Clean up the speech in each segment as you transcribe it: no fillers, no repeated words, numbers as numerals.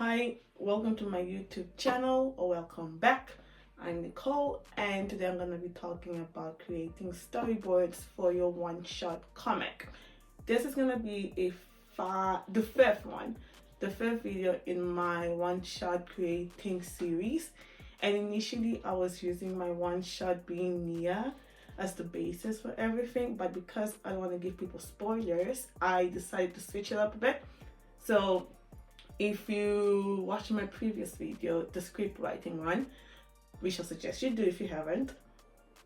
Hi, welcome to my YouTube channel, or welcome back. I'm Nicole, and today I'm going to be talking about creating storyboards for your one-shot comic. This is going to be the fifth video in my one-shot creating series. And initially I was using my one-shot being Nia as the basis for everything, but because I don't want to give people spoilers, I decided to switch it up a bit. So if you watch my previous video, the script writing one, which I suggest you do if you haven't,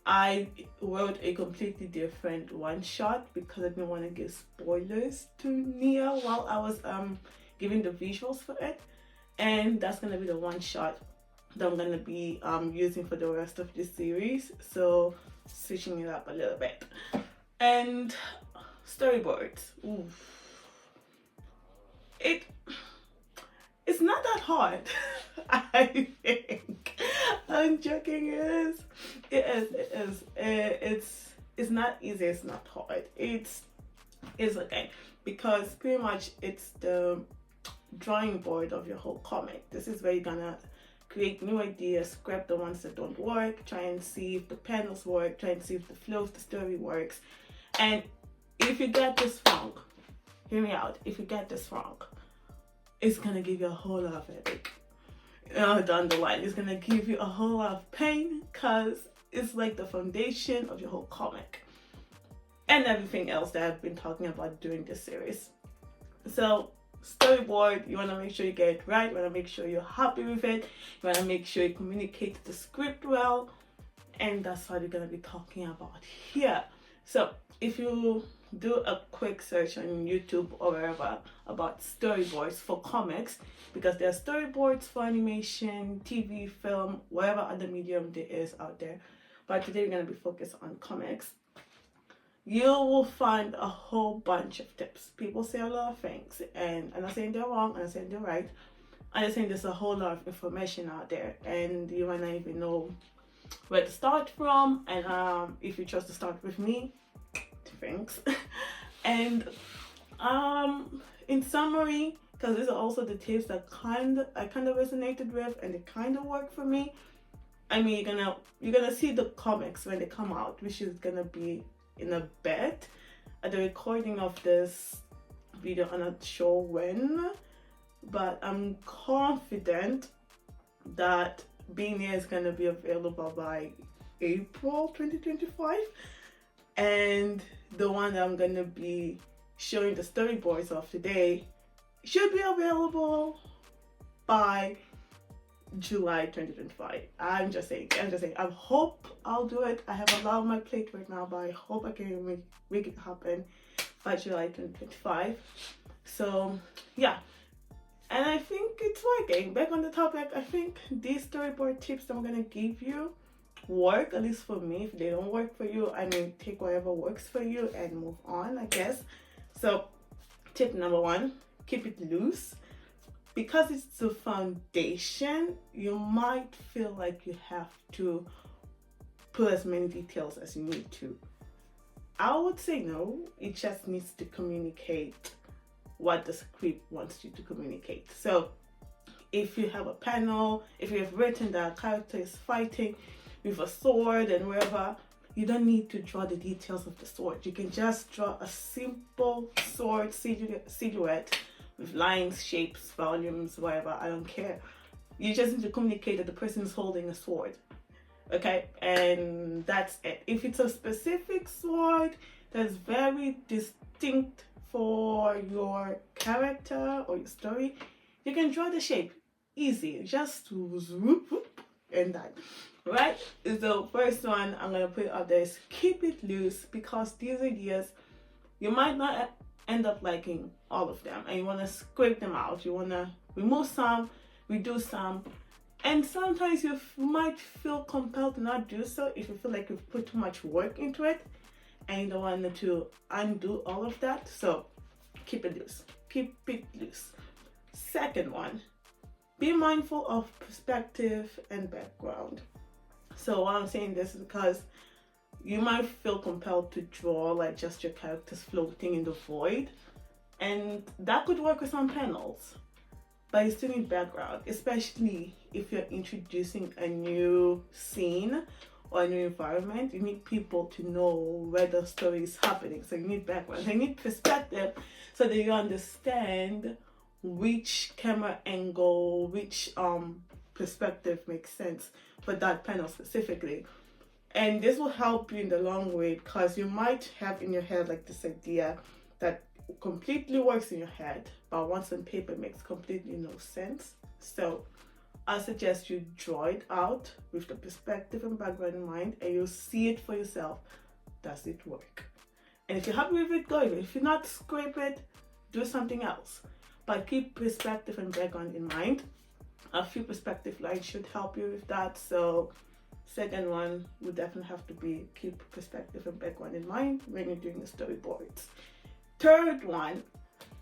I wrote a completely different one shot because I didn't want to give spoilers to Nia while I was giving the visuals for it. And that's going to be the one shot that I'm going to be using for the rest of this series. So switching it up a little bit. And storyboards. Oof. It's not that hard. I think. I'm joking. It is. It's not easy. It's not hard. It's okay because pretty much it's the drawing board of your whole comic. This is where you're gonna create new ideas, scrap the ones that don't work, try and see if the panels work, try and see if the flow of the story works. And if you get this wrong, hear me out. If you get this wrong, it's gonna give you a whole lot of headache down the line. It's gonna give you a whole lot of pain because it's like the foundation of your whole comic and everything else that I've been talking about during this series. So storyboard, you want to make sure you get it right, you want to make sure you're happy with it, you want to make sure you communicate the script well, and that's what we're going to be talking about here. So if you do a quick search on YouTube or wherever about storyboards for comics, because there are storyboards for animation, TV, film, whatever other medium there is out there, but today we're going to be focused on comics, you will find a whole bunch of tips. People say a lot of things, and I'm not saying they're wrong, I'm not saying they're right. I'm just saying there's a whole lot of information out there, and you might not even know where to start from. And if you chose to start with me, thanks. And in summary, because these are also the tips that I kind of resonated with, and they kind of work for me. I mean, you're gonna see the comics when they come out, which is gonna be in a bit. At the recording of this video, I'm not sure when, but I'm confident that Being Here is gonna be available by April 2025, and the one that I'm gonna be showing the storyboards of today should be available by July 2025. I'm just saying. I hope I'll do it. I have a lot on my plate right now, but I hope I can make it happen by July 2025. So yeah, and I think it's working. Back on the topic, I think these storyboard tips that I'm gonna give you work, at least for me. If they don't work for you, I mean, take whatever works for you and move on, I guess. So tip number one, keep it loose. Because it's the foundation, you might feel like you have to put as many details as you need to. I would say no, it just needs to communicate what the script wants you to communicate. So if you have a panel, if you have written that a character is fighting with a sword and wherever, you don't need to draw the details of the sword. You can just draw a simple sword silhouette with lines, shapes, volumes, whatever, I don't care. You just need to communicate that the person is holding a sword, okay? And that's it. If it's a specific sword that's very distinct for your character or your story, you can draw the shape. Easy, just whoop, whoop, and that, right? So first one I'm gonna put out there is keep it loose, because these ideas, you might not end up liking all of them, and you want to scrape them out. You want to remove some, reduce some, and sometimes you might feel compelled to not do so if you feel like you've put too much work into it and you don't want to undo all of that. So keep it loose. Keep it loose. Second one, be mindful of perspective and background. So why I'm saying this is because you might feel compelled to draw like just your characters floating in the void, and that could work with some panels. but you still need background, especially if you're introducing a new scene or a new environment. You need people to know where the story is happening, so you need background. You need perspective so that you understand which camera angle, which perspective makes sense for that panel specifically. And this will help you in the long way, because you might have in your head like this idea that completely works in your head, but once on paper makes completely no sense. So I suggest you draw it out with the perspective and background in mind, and you'll see it for yourself. Does it work? And if you're happy with it, go with it. If you're not, scrape it, do something else. But keep perspective and background in mind. A few perspective lines should help you with that. So second one would definitely have to be keep perspective and background in mind when you're doing the storyboards. Third one,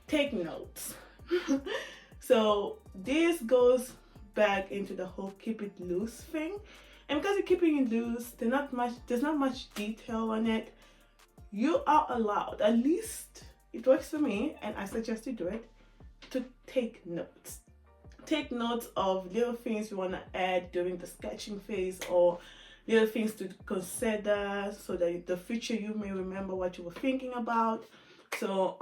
take notes. So this goes back into the whole keep it loose thing. And because you're keeping it loose, there's not much detail on it. You are allowed, at least it works for me, and I suggest you do it, to take notes. Take notes of little things you want to add during the sketching phase, or little things to consider so that in the future you may remember what you were thinking about. So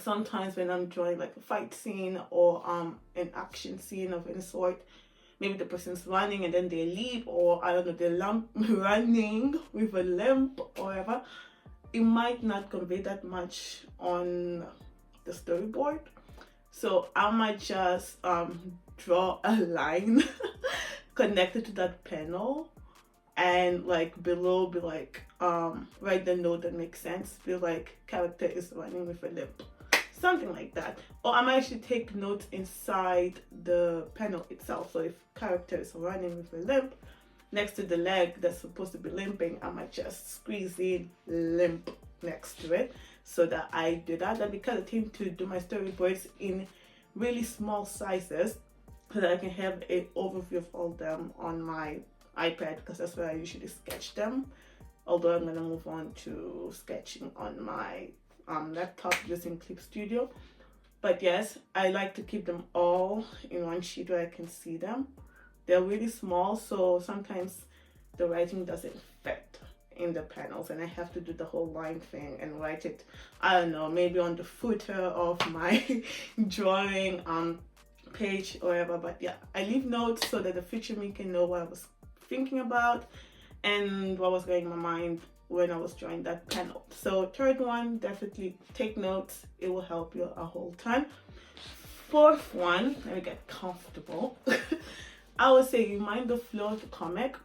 sometimes when I'm drawing like a fight scene or an action scene of any sort, maybe the person's running and then they leap, or I don't know, they're running with a limp or whatever, it might not convey that much on the storyboard. So I might just draw a line connected to that panel, and like below be like write the note that makes sense. Be like character is running with a limp, something like that. Or I might actually take notes inside the panel itself. So if character is running with a limp, next to the leg that's supposed to be limping, I might just squeeze in limp next to it, so that I do that. And because I tend to do my storyboards in really small sizes, so that I can have an overview of all of them on my iPad, because that's where I usually sketch them. Although I'm gonna move on to sketching on my laptop using Clip Studio. But yes, I like to keep them all in one sheet where I can see them. They're really small, so sometimes the writing doesn't fit in the panels, and I have to do the whole line thing and write it, I don't know, maybe on the footer of my drawing page or whatever. But yeah, I leave notes so that the future me can know what I was thinking about and what was going in my mind when I was drawing that panel. So third one, definitely take notes. It will help you a whole ton. Fourth one, let me get comfortable. I would say you mind the flow of the comic.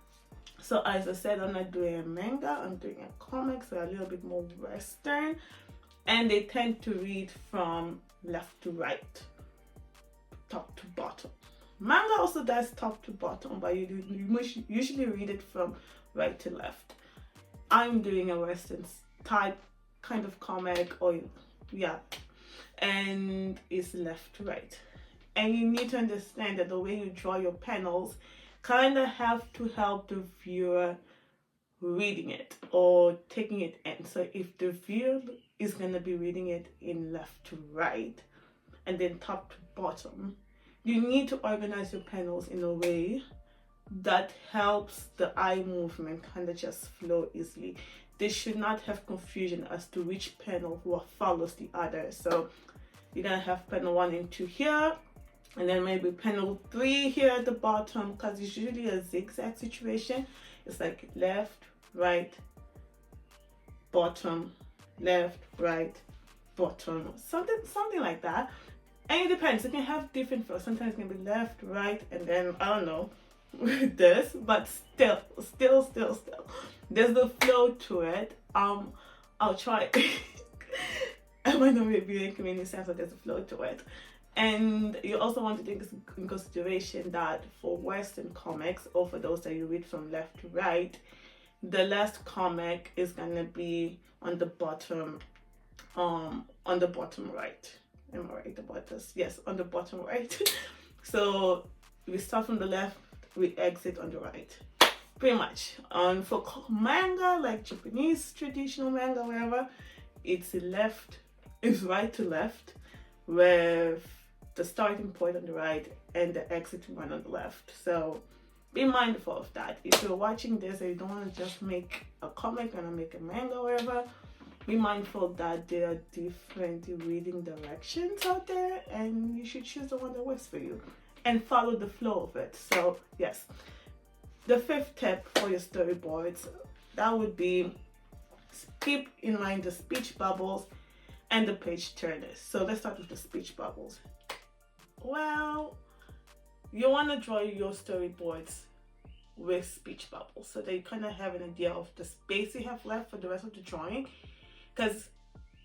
So as I said, I'm not doing a manga, I'm doing a comic, so a little bit more Western. And they tend to read from left to right, top to bottom. Manga also does top to bottom, but you usually read it from right to left. I'm doing a Western type kind of comic, or yeah, and it's left to right. And you need to understand that the way you draw your panels kind of have to help the viewer reading it or taking it in. So if the viewer is going to be reading it in left to right and then top to bottom, you need to organize your panels in a way that helps the eye movement kind of just flow easily. They should not have confusion as to which panel follows the other. So you're going to have panel 1 and 2 here, and then maybe panel 3 here at the bottom, because it's usually a zigzag situation. It's like left, right, bottom, left, right, bottom, something like that. And it depends. It can have different flows. Sometimes it can be left, right, and then I don't know this, but still, there's the flow to it. I'll try. I might not be making any sense, but there's a flow to it. And you also want to take in consideration that for Western comics, or for those that you read from left to right, the last comic is gonna be on the bottom right. Am I right about this? Yes, on the bottom right. So we start from the left, we exit on the right. Pretty much. For manga, like Japanese traditional manga, whatever, it's right to left, with the starting point on the right and the exiting one on the left. So be mindful of that. If you're watching this and you don't want to just make a comic and make a manga or whatever, be mindful that there are different reading directions out there, and you should choose the one that works for you and follow the flow of it. So yes, the fifth tip for your storyboards, that would be keep in mind the speech bubbles and the page turners. So let's start with the speech bubbles. Well, you want to draw your storyboards with speech bubbles so that you kind of have an idea of the space you have left for the rest of the drawing, because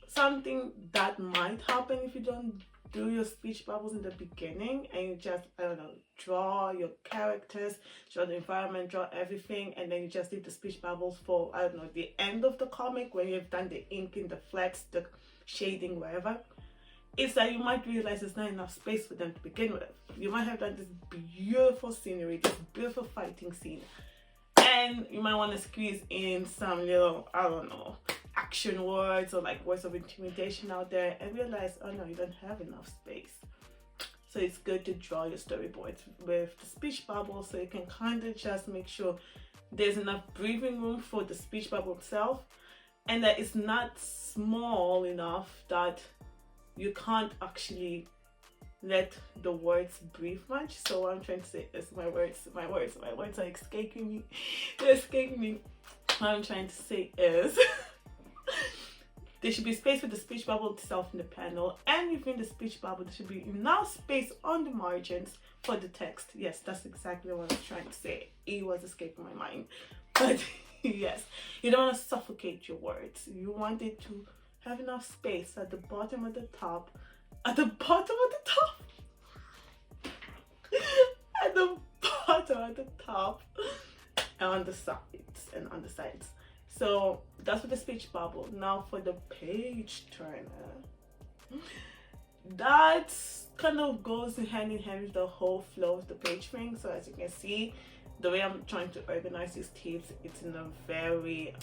something that might happen if you don't do your speech bubbles in the beginning and you just, I don't know, draw your characters, draw the environment, draw everything, and then you just leave the speech bubbles for, I don't know, the end of the comic when you've done the inking, the flex, the shading, wherever. It's that you might realize there's not enough space for them to begin with. You might have done this beautiful scenery, this beautiful fighting scene, and you might want to squeeze in some little, I don't know, action words or like words of intimidation out there, and realize, oh no, you don't have enough space. So it's good to draw your storyboards with the speech bubble so you can kind of just make sure there's enough breathing room for the speech bubble itself, and that it's not small enough that you can't actually let the words breathe much. So what I'm trying to say is my words are escaping me. They're escaping me. What I'm trying to say is there should be space for the speech bubble itself in the panel, and within the speech bubble there should be enough space on the margins for the text. Yes, that's exactly what I was trying to say. It was escaping my mind. But yes, you don't want to suffocate your words. You want it to have enough space at the bottom of the top, at the bottom of the top, at the bottom of the top, and on the sides. So that's for the speech bubble. Now for the page turner, that kind of goes hand in hand with the whole flow of the page thing. So as you can see, the way I'm trying to organize these tips, it's in a very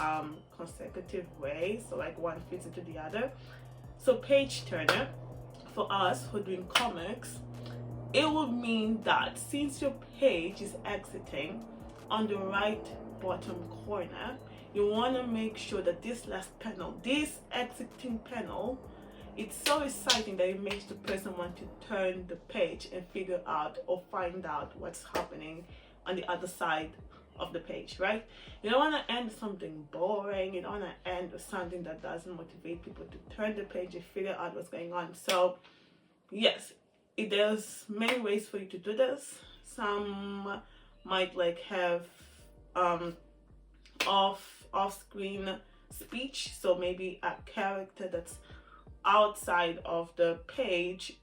consecutive way, so like one fits into the other. So page turner, for us who are doing comics, it would mean that since your page is exiting on the right bottom corner, you want to make sure that this last panel, this exiting panel, it's so exciting that it makes the person want to turn the page and figure out or find out what's happening on the other side of the page, right? You don't want to end something boring. You don't want to end with something that doesn't motivate people to turn the page and figure out what's going on. So yes, there's many ways for you to do this. Some might like have off-screen speech, so maybe a character that's outside of the page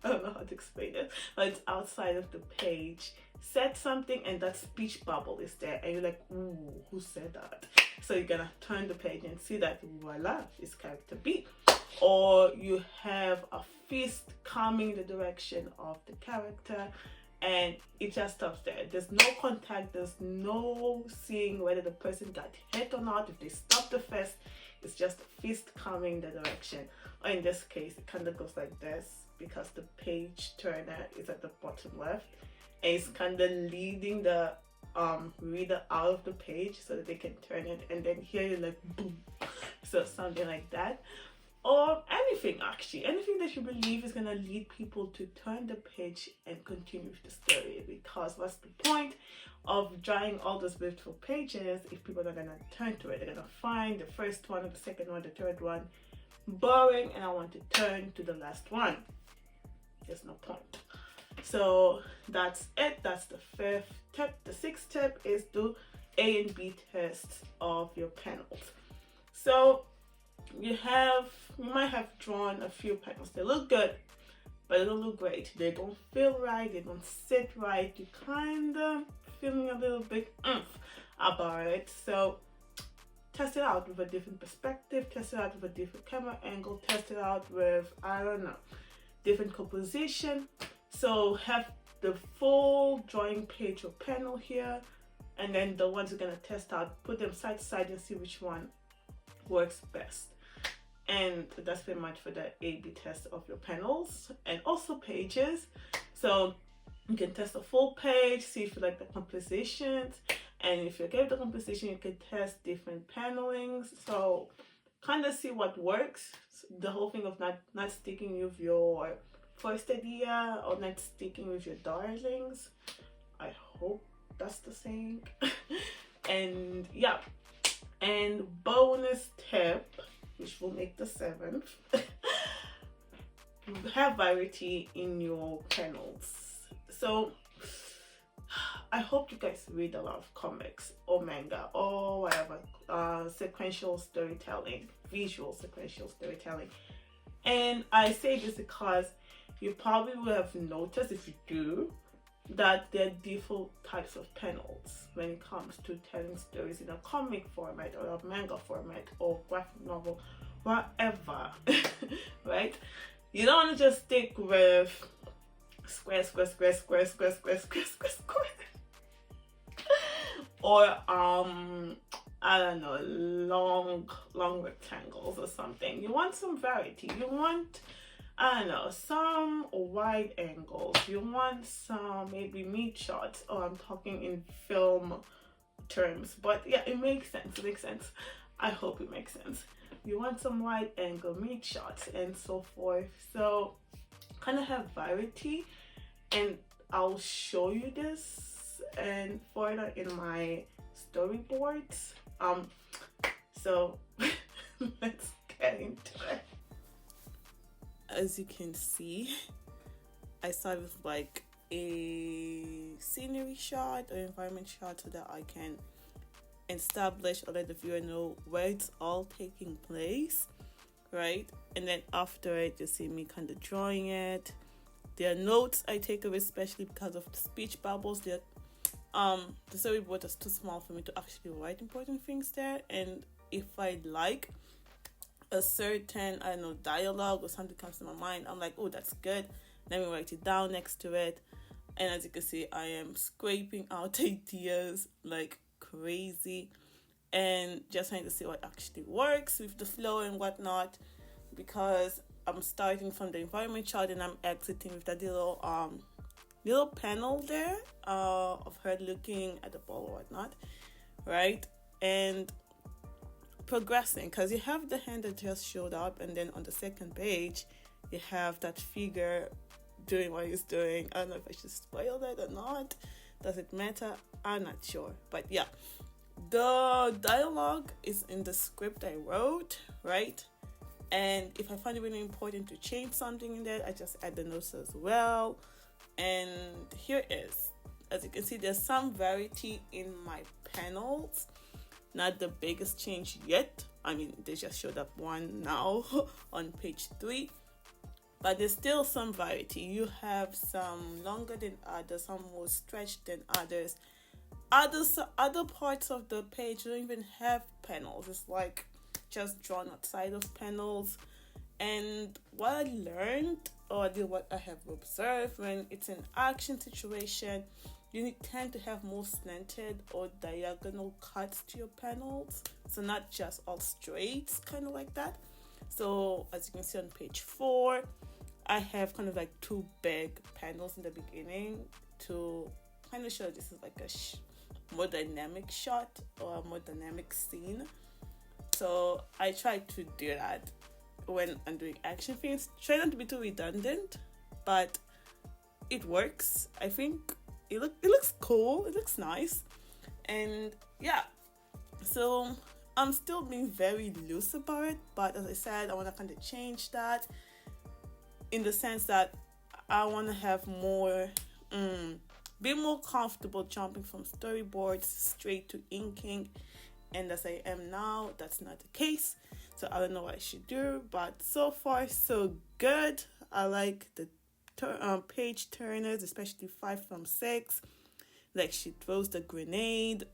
I don't know how to explain it, but it's outside of the page, said something and that speech bubble is there and you're like, ooh, who said that? So you're gonna turn the page and see that, voila, it's character B. Or you have a fist coming in the direction of the character and it just stops there. There's no contact, there's no seeing whether the person got hit or not. If they stop the fist, it's just a fist coming in the direction. Or in this case, it kind of goes like this because the page turner is at the bottom left and it's kind of leading the reader out of the page so that they can turn it, and then here you're like boom, so something like that. Or anything, actually, anything that you believe is going to lead people to turn the page and continue with the story, because what's the point of drawing all those beautiful pages if people are going to turn to it? They're going to find the first one, the second one, the third one boring, and I want to turn to the last one. There's no point. So that's it. That's the fifth tip. The sixth tip is do A and B tests of your panels. So you might have drawn a few panels. They look good, but they don't look great. They don't feel right. They don't sit right. You kind of feeling a little bit about it. So test it out with a different perspective. Test it out with a different camera angle. Test it out with, I don't know, different composition. So have the full drawing page or panel here, and then the ones you're gonna test out, put them side to side and see which one works best. And that's pretty much for the A/B test of your panels and also pages. So you can test a full page, see if you like the compositions, and if you get the composition, you can test different panelings. So kind of see what works. The whole thing of not sticking with your first idea or not sticking with your darlings. I hope that's the saying. And yeah, and bonus tip, which will make the seventh, have variety in your panels. So I hope you guys read a lot of comics or manga or whatever, sequential storytelling, visual sequential storytelling. And I say this because you probably will have noticed, if you do, that there are different types of panels when it comes to telling stories in a comic format or a manga format or graphic novel, whatever. Right? You don't want to just stick with square, square, square, square, square, square, square, square, square. Or I don't know, long rectangles or something. You want some variety. You want, I don't know, some wide angles. You want some maybe meat shots. Oh, I'm talking in film terms, but yeah, it makes sense. It makes sense. I hope it makes sense. You want some wide angle meat shots and so forth. So kind of have variety, and I'll show you this and further in my storyboards. So let's get into it. As you can see, I start with like a scenery shot or environment shot so that I can establish or let the viewer know where it's all taking place, right? And then after it, you see me kind of drawing it. There are notes I take away, especially because of the speech bubbles. The storyboard is too small for me to actually write important things there. And if I like a certain, I don't know, dialogue or something comes to my mind, I'm like, oh, that's good. Let me write it down next to it. And as you can see, I am scraping out ideas like crazy and just trying to see what actually works with the flow and whatnot, because I'm starting from the environment chart and I'm exiting with that little panel there of her looking at the ball or whatnot, right? And progressing, because you have the hand that just showed up, and then on the second page you have that figure doing what he's doing. I don't know if I should spoil that or not. Does it matter? I'm not sure. But yeah, the dialogue is in the script I wrote, right? And if I find it really important to change something in there, I just add the notes as well. And here it is. As you can see, there's some variety in my panels. Not the biggest change yet. I mean, they just showed up one now on page 3. But there's still some variety. You have some longer than others, some more stretched than others. Other parts of the page don't even have panels. It's like just drawn outside of panels. And what I learned, or what I have observed, when it's an action situation, you tend to have more slanted or diagonal cuts to your panels. So not just all straight, kind of like that. So as you can see on page 4, I have kind of like 2 big panels in the beginning to kind of show this is like a more dynamic shot or a more dynamic scene. So I try to do that when I'm doing action things. Try not to be too redundant, but it works. I think it looks cool. It looks nice. And yeah, so I'm still being very loose about it, but as I said, I want to kind of change that in the sense that I want to have more, be more comfortable jumping from storyboards straight to inking. And as I am now, that's not the case. So I don't know what I should do, but so far so good. I like the page turners, especially 5 from 6. Like she throws the grenade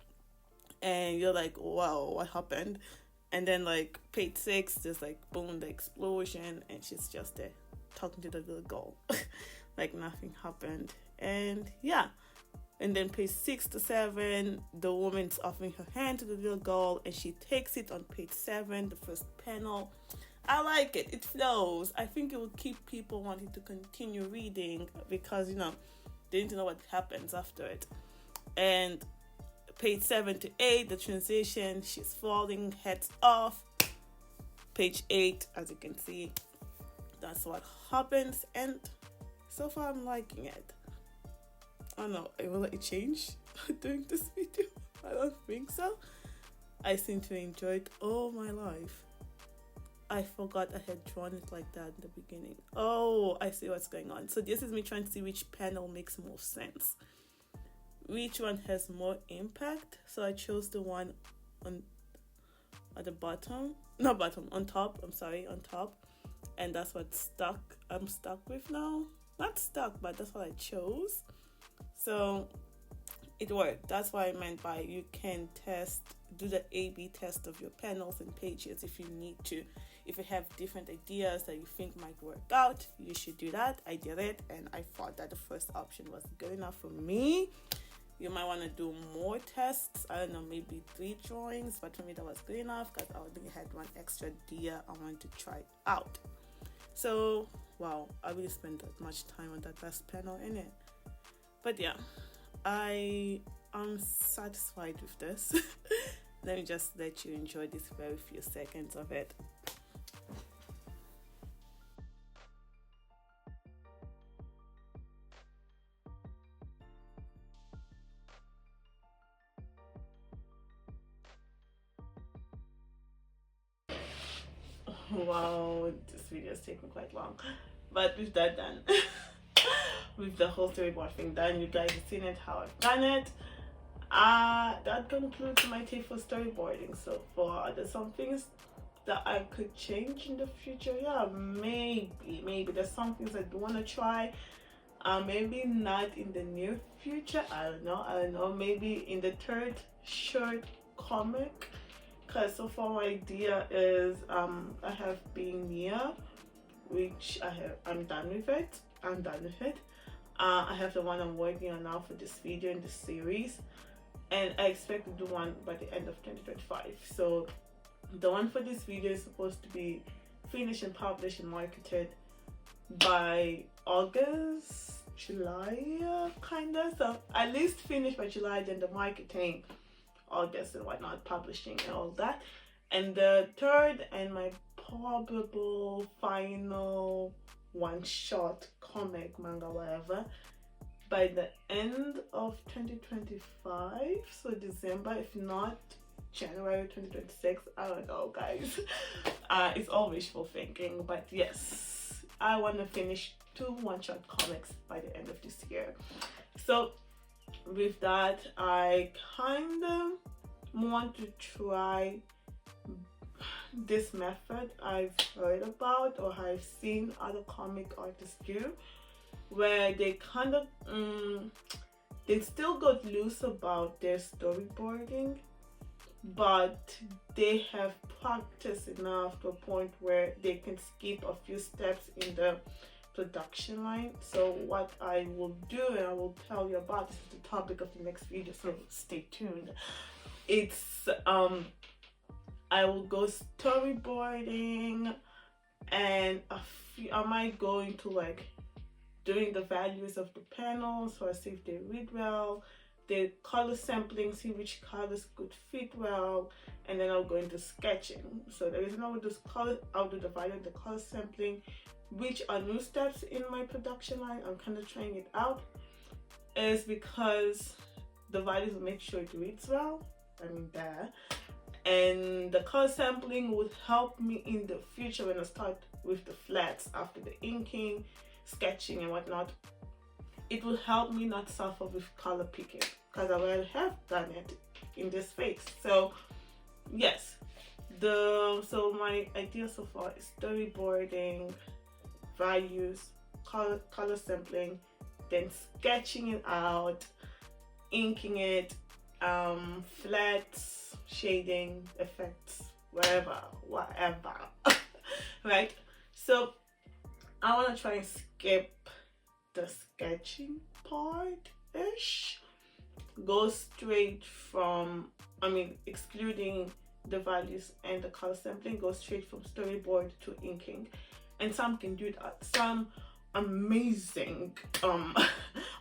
and you're like, wow, what happened? And then like page 6, there's like boom, the explosion, and she's just there talking to the little girl like nothing happened. And yeah, and then page 6 to 7, the woman's offering her hand to the little girl and she takes it on page 7, the first panel. I like it. It flows. I think it will keep people wanting to continue reading because, they need to know what happens after it. And page 7 to 8, the transition, she's falling, heads off. Page 8, as you can see, that's what happens. And so far, I'm liking it. I don't know, will it change during this video? I don't think so. I seem to enjoy it all my life. I forgot I had drawn it like that in the beginning. Oh, I see what's going on. So this is me trying to see which panel makes more sense. Which one has more impact? So I chose the one at the bottom. Not bottom, on top. I'm sorry, on top. And that's what I'm stuck with now. Not stuck, but that's what I chose. So it worked. That's what I meant by you can do the A/B test of your panels and pages if you need to. If you have different ideas that you think might work out, you should do that. I did it, and I thought that the first option was good enough for me. You might want to do more tests. I don't know, maybe 3 drawings, but for me that was good enough because I already had one extra idea I wanted to try out. So, wow, I really spent that much time on that last panel in it. But yeah, I am satisfied with this. Let me just let you enjoy these very few seconds of it. Wow, this video is taking quite long, but with that done, with the whole storyboard thing done, you guys have seen it, how I've done it. That concludes my tip for storyboarding so far. There's some things that I could change in the future. Yeah, maybe there's some things I do want to try. Maybe not in the near future. I don't know. Maybe in the 3rd short comic. Because so far my idea is I have Being Near, which I'm done with it. I have the one I'm working on now for this video in this series, and I expect to do one by the end of 2025. So the one for this video is supposed to be finished and published and marketed by August, July, kinda. So at least finished by July, then the marketing August and whatnot, publishing and all that. And the 3rd and my probable final one-shot comic, manga, whatever, by the end of 2025, so December, if not January 2026. I don't know, guys. It's all wishful thinking, but yes, I want to finish 2 one-shot comics by the end of this year. So with that, I kind of want to try this method I've heard about or I've seen other comic artists do, where they kind of they still got loose about their storyboarding, but they have practiced enough to a point where they can skip a few steps in the production line. So what I will do, and I will tell you about, this is the topic of the next video, so stay tuned. It's I will go storyboarding, and I might go into like doing the values of the panels, so I see if they read well, the color sampling, see which colors could fit well, and then I'll go into sketching. So the reason I will do color, I'll do the value of the color sampling, which are new steps in my production line. I'm kind of trying it out, is because the values will make sure it reads well. I mean there. And the color sampling would help me in the future when I start with the flats after the inking, sketching and whatnot. It will help me not suffer with color picking, because I will have done it in this phase. So yes, so my idea so far is storyboarding, values, color sampling, then sketching it out, inking it, flats, shading, effects, whatever right? So I want to try and skip the sketching part-ish, go straight from, excluding the values and the color sampling, go straight from storyboard to inking. And some can do that. Some amazing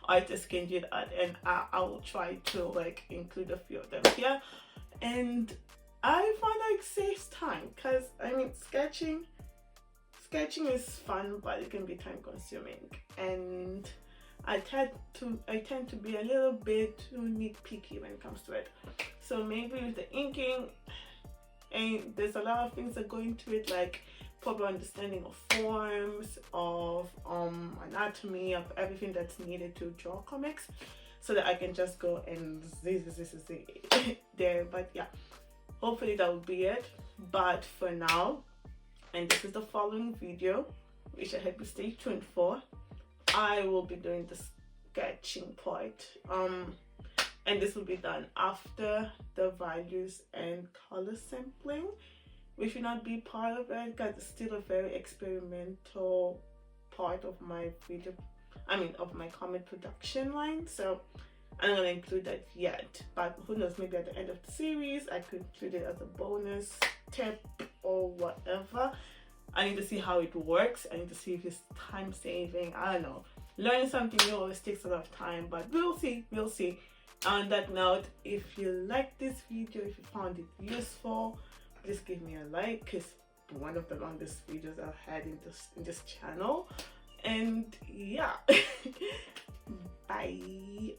artists can do that, and I will try to like include a few of them here. And I find it saves time, because I mean sketching is fun, but it can be time consuming, and I tend to be a little bit too nitpicky when it comes to it. So maybe with the inking, and there's a lot of things that go into it, like proper understanding of forms, of anatomy, of everything that's needed to draw comics, so that I can just go and this there. But yeah, hopefully that will be it. But for now, and this is the following video, which I hope you stay tuned for, I will be doing the sketching part, and this will be done after the values and color sampling, which will not be part of it because it's still a very experimental part of my video, of my comic production line. So I'm not gonna include that yet, but who knows, maybe at the end of the series I could include it as a bonus tip or whatever. I need to see how it works. I need to see if it's time saving. I don't know. Learning something new always takes a lot of time, but we'll see. On that note, if you like this video, if you found it useful, just give me a like, because one of the longest videos I've had in this channel. And yeah, bye.